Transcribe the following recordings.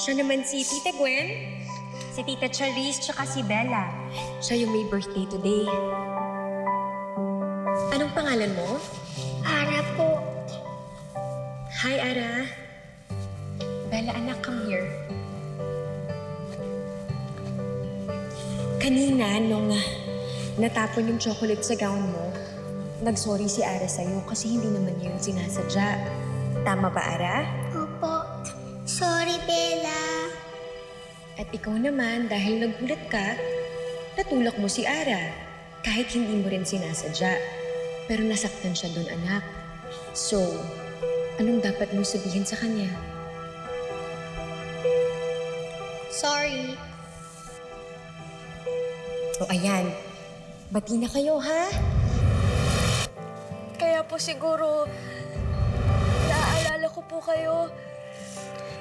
Siya naman si Tita Gwen, si Tita Charisse, tsaka si Bella. Siya yung may birthday today. Anong pangalan mo? Ara po. Hi, Ara. Bella, anak, come here. Kanina, nung natapon yung chocolate sa gown mo, nag-sorry si Ara sa'yo kasi hindi naman yun sinasadya. Tama ba, Ara? Opo. Sorry, Bella. At ikaw naman, dahil nagulat ka, natulak mo si Ara. Kahit hindi mo rin sinasadya. Pero nasaktan siya doon, anak. So, anong dapat mo sabihin sa kanya? Sorry. O ayan, bati na kayo, ha? Kaya po siguro, naaalala ko po kayo.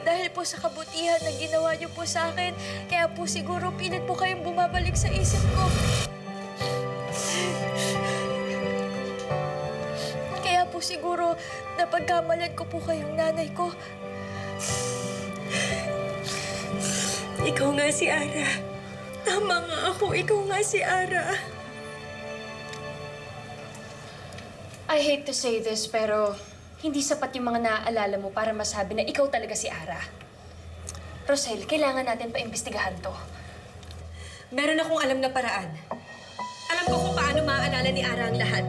Dahil po sa kabutihan na ginawa niyo po sa akin, kaya po siguro pilit po kayong bumabalik sa isip ko. Kaya po siguro, napagkamalan ko po kayong nanay ko. Ikaw nga si Ara. Tama nga ako, ikaw nga si Ara. I hate to say this, pero hindi sapat yung mga naaalala mo para masabi na ikaw talaga si Ara. Rosel, kailangan natin paimbestigahan to. Meron akong alam na paraan. Alam ko kung paano maaalala ni Ara ang lahat.